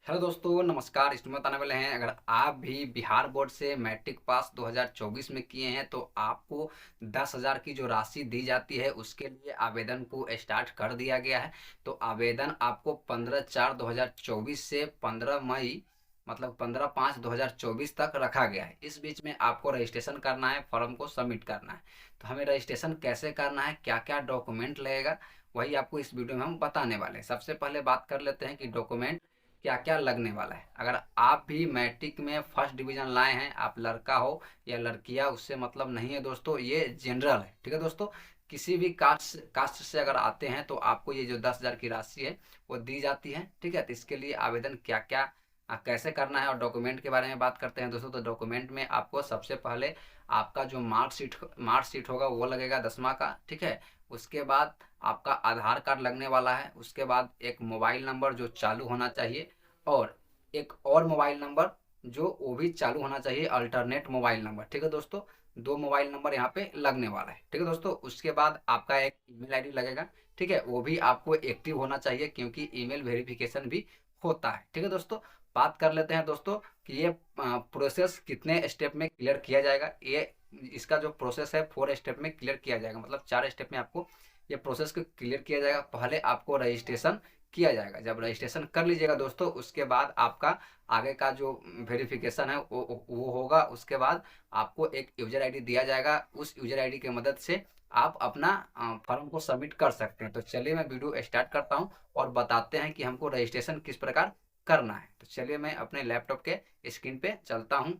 Hello दोस्तों, नमस्कार। इसमें बताने वाले हैं, अगर आप भी बिहार बोर्ड से मैट्रिक पास 2024 में किए हैं तो आपको 10,000 की जो राशि दी जाती है उसके लिए आवेदन को स्टार्ट कर दिया गया है। तो आवेदन आपको 15/4/2024 से 15 मई, मतलब 15/5/2024 तक रखा गया है। इस बीच में आपको रजिस्ट्रेशन करना है, फॉर्म को सबमिट करना है। तो हमें रजिस्ट्रेशन कैसे करना है, क्या क्या डॉक्यूमेंट लगेगा, वही आपको इस वीडियो में हम बताने वाले हैं। सबसे पहले बात कर लेते हैं कि डॉक्यूमेंट क्या क्या लगने वाला है। अगर आप भी मैट्रिक में फर्स्ट डिवीजन लाए हैं, आप लड़का हो या लड़कियां, उससे मतलब नहीं है दोस्तों, ये जनरल है। ठीक है दोस्तों, किसी भी कास्ट से अगर आते हैं तो आपको ये जो 10,000 की राशि है वो दी जाती है। ठीक है, तो इसके लिए आवेदन क्या क्या कैसे करना है और डॉक्यूमेंट के बारे में बात करते हैं दोस्तों। तो डॉक्यूमेंट में आपको सबसे पहले आपका जो मार्कशीट होगा वो लगेगा 10वां का। ठीक है, उसके बाद आपका आधार कार्ड लगने वाला है। उसके बाद एक मोबाइल नंबर जो चालू होना चाहिए, और एक और मोबाइल नंबर जो वो भी चालू होना चाहिए, अल्टरनेट मोबाइल नंबर। ठीक है दोस्तों, दो मोबाइल नंबर यहाँ पे लगने वाला है। ठीक है दोस्तों, उसके बाद आपका एक ईमेल आईडी लगेगा। ठीक है, वो भी आपको एक्टिव होना चाहिए क्योंकि ईमेल वेरिफिकेशन भी होता है। ठीक है दोस्तों, बात कर लेते हैं दोस्तों कि ये प्रोसेस कितने स्टेप में क्लियर किया जाएगा। ये इसका जो प्रोसेस है 4 स्टेप में क्लियर किया जाएगा, मतलब 4 स्टेप में आपको ये प्रोसेस को क्लियर किया जाएगा। पहले आपको रजिस्ट्रेशन किया जाएगा। जब रजिस्ट्रेशन कर लीजिएगा दोस्तों, उसके बाद आपका आगे का जो वेरिफिकेशन है वो होगा। उसके बाद आपको एक यूजर आईडी दिया जाएगा। उस यूजर आईडी की मदद से आप अपना फॉर्म को सबमिट कर सकते हैं। तो चलिए मैं वीडियो स्टार्ट करता हूं और बताते हैं कि हमको रजिस्ट्रेशन किस प्रकार करना है। तो चलिए मैं अपने लैपटॉप के स्क्रीन पे चलता हूं।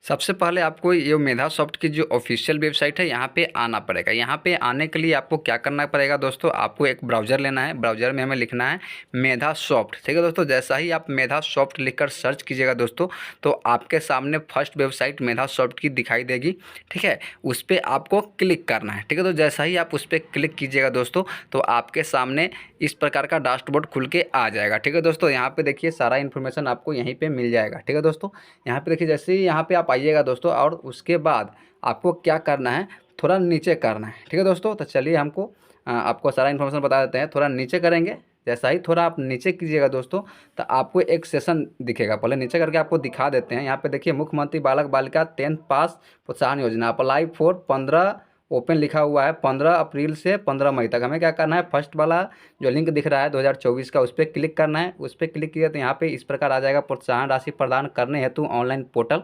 सबसे पहले आपको ये मेधा सॉफ्ट की जो ऑफिशियल वेबसाइट है यहाँ पे आना पड़ेगा। यहाँ पे आने के लिए आपको क्या करना पड़ेगा दोस्तों, आपको एक ब्राउज़र लेना है। ब्राउज़र में हमें लिखना है मेधा सॉफ्ट। ठीक है दोस्तों, जैसा ही आप मेधा सॉफ्ट लिखकर सर्च कीजिएगा दोस्तों, तो आपके सामने फर्स्ट वेबसाइट मेधा सॉफ्ट की दिखाई देगी। ठीक है, उस पर आपको क्लिक करना है। ठीक है, तो जैसा ही आप उस पर क्लिक कीजिएगा दोस्तों, तो आपके सामने इस प्रकार का डैशबोर्ड खुल के आ जाएगा। ठीक है दोस्तों, यहाँ पे देखिए सारा इन्फॉर्मेशन आपको यहीं पे मिल जाएगा। ठीक है दोस्तों, यहाँ पे देखिए जैसे ही यहाँ पे आप आइएगा दोस्तों, और उसके बाद आपको क्या करना है, थोड़ा नीचे करना है। ठीक है दोस्तों, तो चलिए हमको आपको सारा इन्फॉर्मेशन बता देते हैं। थोड़ा नीचे करेंगे, जैसा ही थोड़ा आप नीचे कीजिएगा दोस्तों, तो आपको एक सेशन दिखेगा। पहले नीचे करके आपको दिखा देते हैं। यहाँ पे देखिए मुख्यमंत्री बालक बालिका 10th पास प्रोत्साहन योजना, अप्लाई फॉर 15 ओपन लिखा हुआ है। 15 अप्रैल से 15 मई तक हमें क्या करना है, फर्स्ट वाला जो लिंक दिख रहा है 2024 का, उस पर क्लिक करना है। उस पर क्लिक किया तो यहाँ पे इस प्रकार आ जाएगा, प्रोत्साहन राशि प्रदान करने हेतु ऑनलाइन पोर्टल।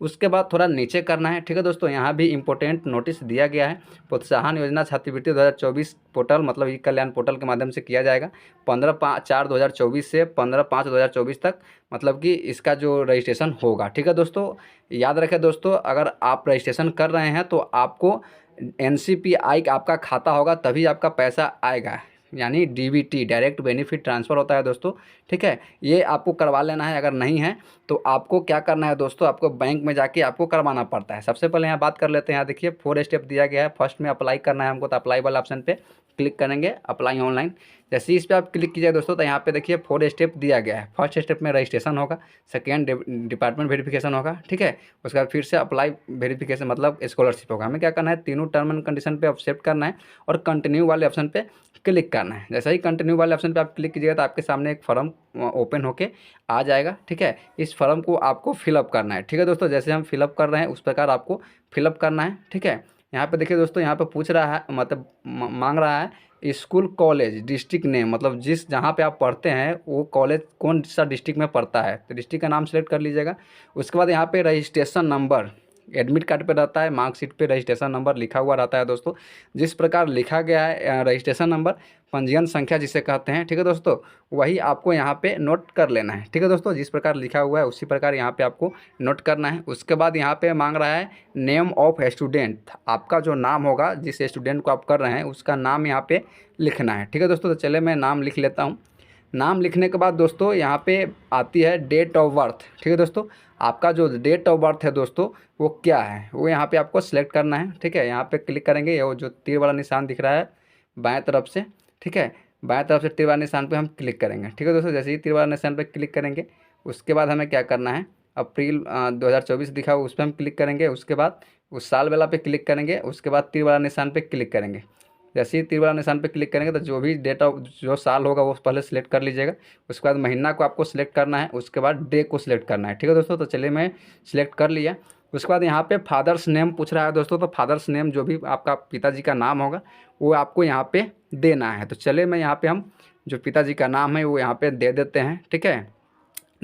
उसके बाद थोड़ा नीचे करना है। ठीक है दोस्तों, यहाँ भी इंपॉर्टेंट नोटिस दिया गया है। प्रोत्साहन योजना छात्रवृत्ति 2024 पोर्टल, मतलब ई कल्याण पोर्टल के माध्यम से किया जाएगा 15/4/2024 से 15/5/2024 तक, मतलब कि इसका जो रजिस्ट्रेशन होगा। ठीक है दोस्तों, याद रखें दोस्तों, अगर आप रजिस्ट्रेशन कर रहे हैं तो आपको NCPI का आपका खाता होगा, तभी आपका पैसा आएगा। यानी DBT, डायरेक्ट बेनिफिट ट्रांसफ़र होता है दोस्तों। ठीक है, ये आपको करवा लेना है। अगर नहीं है तो आपको क्या करना है दोस्तों, आपको बैंक में जाके आपको करवाना पड़ता है। सबसे पहले यहाँ बात कर लेते हैं। यहाँ देखिए 4 स्टेप दिया गया है। फर्स्ट में अप्लाई करना है हमको, तो अप्लाई वाला ऑप्शन पे क्लिक करेंगे, अप्लाई ऑनलाइन। जैसे ही इस पर आप क्लिक कीजिए दोस्तों, तो यहाँ पे देखिए 4 स्टेप दिया गया है। फर्स्ट स्टेप में रजिस्ट्रेशन होगा, सेकेंड डिपार्टमेंट वेरिफिकेशन होगा। ठीक है, उसके बाद फिर से अप्लाई वेरिफिकेशन, मतलब स्कॉलरशिप होगा। हमें क्या करना है, तीनों टर्म एंड कंडीशन पे एक्सेप्ट करना है और कंटिन्यू वाले ऑप्शन पे क्लिक करना है। जैसे ही कंटिन्यू वाले ऑप्शन पे आप क्लिक कीजिएगा तो आपके सामने एक फॉर्म ओपन होके आ जाएगा। ठीक है, इस फॉर्म को आपको फिलअप करना है। ठीक है दोस्तों, जैसे हम फिलअप कर रहे हैं उस प्रकार आपको फिलअप करना है। ठीक है, यहाँ पे देखिए दोस्तों, यहाँ पे पूछ रहा है, मतलब मांग रहा है स्कूल कॉलेज डिस्ट्रिक्ट नेम, मतलब जिस जहाँ पे आप पढ़ते हैं वो कॉलेज कौन सा डिस्ट्रिक्ट में पड़ता है, तो डिस्ट्रिक्ट का नाम सेलेक्ट कर लीजिएगा। उसके बाद यहाँ पे रजिस्ट्रेशन नंबर एडमिट कार्ड पे रहता है, मार्कशीट पे रजिस्ट्रेशन नंबर लिखा हुआ रहता है दोस्तों। जिस प्रकार लिखा गया है रजिस्ट्रेशन नंबर, पंजीयन संख्या जिसे कहते हैं, ठीक है दोस्तों, वही आपको यहाँ पे नोट कर लेना है। ठीक है दोस्तों, जिस प्रकार लिखा हुआ है उसी प्रकार यहाँ पे आपको नोट करना है। उसके बाद यहाँ पे मांग रहा है नेम ऑफ स्टूडेंट, आपका जो नाम होगा, जिस स्टूडेंट को आप कर रहे हैं उसका नाम यहाँ पे लिखना है। ठीक है दोस्तों, तो चले मैं नाम लिख लेता हूँ। नाम लिखने के बाद दोस्तों यहाँ पे आती है डेट ऑफ बर्थ। ठीक है दोस्तों, आपका जो डेट ऑफ बर्थ है दोस्तों वो क्या है, वो यहाँ पे आपको सेलेक्ट करना है। ठीक है, यहाँ पे क्लिक करेंगे, वो जो तीर वाला निशान दिख रहा है बाएं तरफ से, ठीक है, बाएं तरफ से तीर वाले निशान पे हम क्लिक करेंगे। ठीक है दोस्तों, जैसे ही तीर वाले निशान पे क्लिक करेंगे उसके बाद हमें क्या करना है, अप्रैल 2024 दिखा हुआ उस पर हम क्लिक करेंगे। उसके बाद उस साल वाला पे क्लिक करेंगे। उसके बाद तीर वाला निशान पे क्लिक करेंगे। जैसे ही तीर वाला निशान पे क्लिक करेंगे तो जो भी डेट ऑफ जो साल होगा वो पहले सेलेक्ट कर लीजिएगा। उसके बाद महीना को आपको सिलेक्ट करना है, उसके बाद डे को सिलेक्ट करना है। ठीक है दोस्तों, तो चलिए मैं सिलेक्ट कर लिया। उसके बाद यहाँ पे फादर्स नेम पूछ रहा है दोस्तों, तो फादर्स नेम जो भी आपका पिताजी का नाम होगा वो आपको यहाँ पे देना है। तो चलिए मैं यहाँ पे हम जो पिताजी का नाम है वो यहाँ पे दे देते हैं। ठीक है,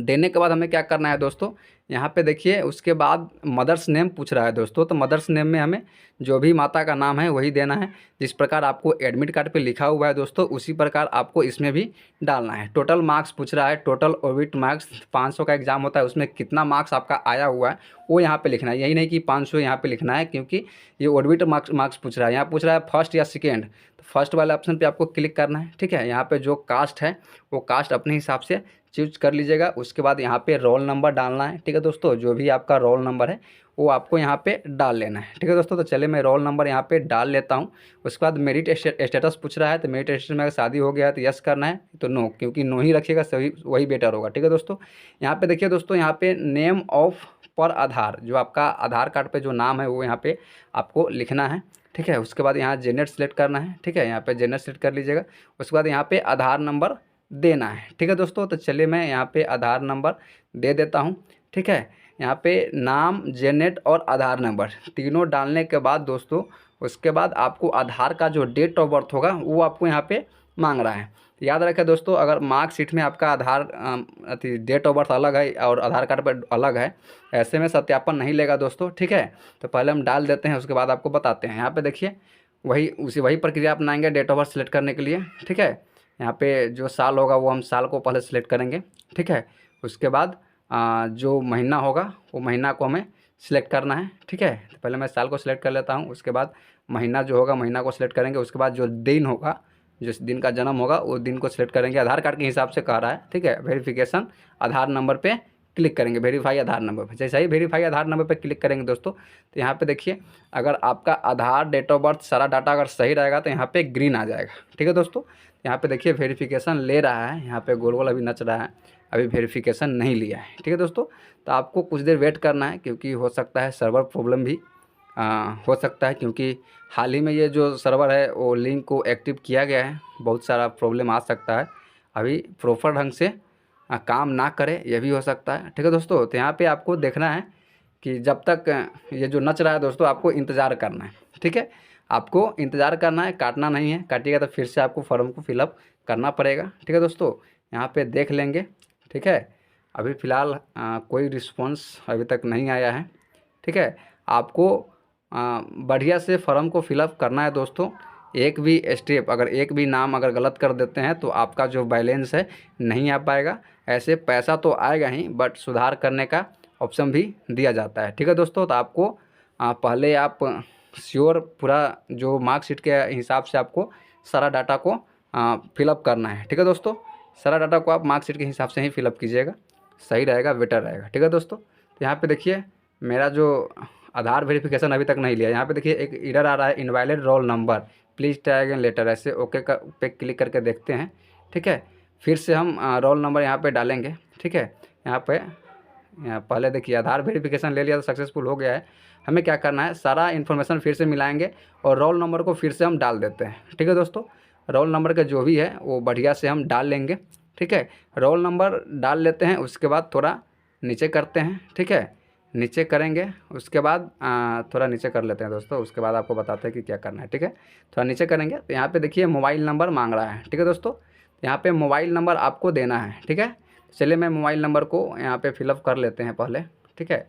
देने के बाद हमें क्या करना है दोस्तों, यहाँ पे देखिए उसके बाद मदर्स नेम पूछ रहा है दोस्तों, तो मदर्स नेम में हमें जो भी माता का नाम है वही देना है। जिस प्रकार आपको एडमिट कार्ड पे लिखा हुआ है दोस्तों उसी प्रकार आपको इसमें भी डालना है। टोटल मार्क्स पूछ रहा है, टोटल ओबिट मार्क्स 500 का एग्जाम होता है, उसमें कितना मार्क्स आपका आया हुआ है वो यहाँ पे लिखना है। यही नहीं कि 500 यहाँ पे लिखना है, क्योंकि ये ओबिट मार्क्स पूछ रहा है। यहाँ पूछ रहा है फर्स्ट या सेकेंड, तो फर्स्ट वाले ऑप्शन पे आपको क्लिक करना है। ठीक है, यहाँ पे जो कास्ट है वो कास्ट अपने हिसाब से चूज कर लीजिएगा। उसके बाद यहाँ पे रोल नंबर डालना है। ठीक है दोस्तों, जो भी आपका रोल नंबर है वो आपको यहाँ पे डाल लेना है। ठीक है दोस्तों, तो चलिए मैं रोल नंबर यहाँ पे डाल लेता हूँ। उसके बाद मेरिट स्टेटस पूछ रहा है, तो मेरिट स्टेटस में अगर शादी हो गया है तो यस करना है, तो नो, क्योंकि नो ही रखिएगा, सही वही बेटर होगा। ठीक है दोस्तों, यहाँ पे देखिए दोस्तों, यहाँ पे नेम ऑफ पर आधार, जो आपका आधार कार्ड पे जो नाम है वो यहाँ पे आपको लिखना है। ठीक है, उसके बाद यहाँ जेंडर सेलेक्ट करना है। ठीक है, यहाँ पे जेंडर सेलेक्ट कर लीजिएगा। उसके बाद यहाँ पे आधार नंबर देना है। ठीक है दोस्तों, तो चलिए मैं यहाँ पे आधार नंबर दे देता हूँ। ठीक है, यहाँ पे नाम, जेनेट और आधार नंबर तीनों डालने के बाद दोस्तों उसके बाद आपको आधार का जो डेट ऑफ बर्थ होगा वो आपको यहाँ पे मांग रहा है। याद रखें दोस्तों, अगर मार्कशीट में आपका आधार डेट ऑफ बर्थ अलग है और आधार कार्ड पर अलग है, ऐसे में सत्यापन नहीं लेगा दोस्तों। ठीक है, तो पहले हम डाल देते हैं, उसके बाद आपको बताते हैं। यहाँ पे देखिए वही प्रक्रिया अपनाएंगे डेट ऑफ बर्थ सेलेक्ट करने के लिए। ठीक है, यहाँ पे जो साल होगा वो हम साल को पहले सेलेक्ट करेंगे। ठीक है, उसके बाद जो महीना होगा वो महीना को हमें सिलेक्ट करना है। ठीक है, तो पहले मैं साल को सिलेक्ट कर लेता हूँ। उसके बाद महीना जो होगा महीना को सिलेक्ट करेंगे। उसके बाद जो दिन होगा, जिस दिन का जन्म होगा वो दिन को सिलेक्ट करेंगे। आधार कार्ड के हिसाब से कह रहा है। ठीक है, वेरिफिकेशन आधार नंबर पे क्लिक करेंगे, वेरीफाई आधार नंबर पे। जैसे ही वेरीफाई आधार नंबर पे क्लिक करेंगे दोस्तों, तो यहाँ पे देखिए अगर आपका आधार, डेट ऑफ बर्थ, सारा डाटा अगर सही रहेगा तो यहाँ पे ग्रीन आ जाएगा। ठीक है दोस्तों, यहाँ पे देखिए वेरिफिकेशन ले रहा है, यहाँ पे गोल गोल अभी नच रहा है, अभी वेरिफिकेशन नहीं लिया है। ठीक है दोस्तों, तो आपको कुछ देर वेट करना है, क्योंकि हो सकता है सर्वर प्रॉब्लम भी हो सकता है, क्योंकि हाल ही में ये जो सर्वर है वो लिंक को एक्टिव किया गया है। बहुत सारा प्रॉब्लम आ सकता है, अभी प्रॉपर ढंग से काम ना करे, ये भी हो सकता है। ठीक है दोस्तों, तो यहाँ पे आपको देखना है कि जब तक ये जो नच रहा है दोस्तों आपको इंतज़ार करना है। ठीक है, आपको इंतज़ार करना है, काटना नहीं है। काटिएगा तो फिर से आपको फॉर्म को फिलअप करना पड़ेगा। ठीक है दोस्तों, यहाँ पे देख लेंगे। ठीक है, अभी फ़िलहाल कोई रिस्पॉन्स अभी तक नहीं आया है। ठीक है, आपको बढ़िया से फॉर्म को फिलअप करना है दोस्तों। एक भी स्टेप, अगर एक भी नाम अगर गलत कर देते हैं तो आपका जो बैलेंस है नहीं आ पाएगा। ऐसे पैसा तो आएगा ही, बट सुधार करने का ऑप्शन भी दिया जाता है। ठीक है दोस्तों, तो आपको पहले आप श्योर पूरा जो मार्कशीट के हिसाब से आपको सारा डाटा को फिलअप करना है। ठीक है दोस्तों, सारा डाटा को आप मार्कशीट के हिसाब से ही फिलअप कीजिएगा, सही रहेगा, बेटर रहेगा। ठीक है दोस्तों, तो यहाँ पे देखिए मेरा जो आधार वेरिफिकेशन अभी तक नहीं लिया। यहाँ पे देखिए एक एरर आ रहा है, invalid roll number, please try again later. ऐसे ओके पे क्लिक करके देखते हैं। ठीक है, फिर से हम रोल नंबर यहाँ पे डालेंगे। ठीक है, यहाँ पहले देखिए आधार वेरिफिकेशन ले लिया तो सक्सेसफुल हो गया है। हमें क्या करना है, सारा इन्फॉर्मेशन फिर से मिलाएंगे और रोल नंबर को फिर से हम डाल देते हैं। ठीक है दोस्तों, रोल नंबर का जो भी है वो बढ़िया से हम डाल लेंगे। ठीक है, रोल नंबर डाल लेते हैं, उसके बाद थोड़ा नीचे करते हैं। ठीक है, नीचे करेंगे, उसके बाद थोड़ा नीचे कर लेते हैं दोस्तों, उसके बाद आपको बताते हैं कि क्या करना है। ठीक है, थोड़ा नीचे करेंगे तो यहाँ पे देखिए मोबाइल नंबर मांग रहा है। ठीक है दोस्तों, यहाँ पे मोबाइल नंबर आपको देना है। ठीक है, चलिए मैं मोबाइल नंबर को यहाँ पे फिलअप कर लेते हैं पहले। ठीक है,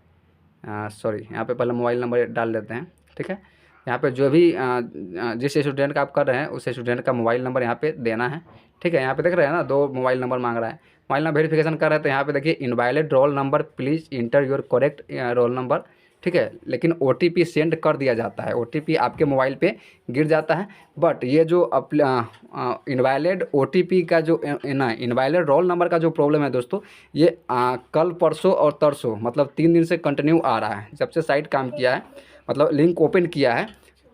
सॉरी, यहाँ पे पहले मोबाइल नंबर डाल देते हैं। ठीक है, यहाँ पे जो भी जिस स्टूडेंट का आप कर रहे हैं उस स्टूडेंट का मोबाइल नंबर यहाँ पे देना है। ठीक है, यहाँ पे देख रहे हैं ना, 2 मोबाइल नंबर मांग रहा है। मोबाइल नंबर वेरिफिकेशन कर रहे हैं तो यहाँ पे देखिए invalid roll number, please inter your correct roll number. ठीक है, लेकिन OTP सेंड कर दिया जाता है, OTP आपके मोबाइल पे गिर जाता है। बट ये जो इनवैलिड OTP का जो इनवैलिड रोल नंबर का जो प्रॉब्लम है दोस्तों, ये कल परसों और तरसों मतलब 3 दिन से कंटिन्यू आ रहा है। जब से साइट काम किया है, मतलब लिंक ओपन किया है,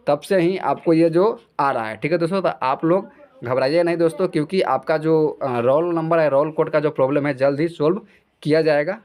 तब से ही आपको ये जो आ रहा है। ठीक है दोस्तों, तो आप लोग घबराइए नहीं दोस्तों, क्योंकि आपका जो रोल नंबर है, रोल कोड का जो प्रॉब्लम है जल्द ही सोल्व किया जाएगा।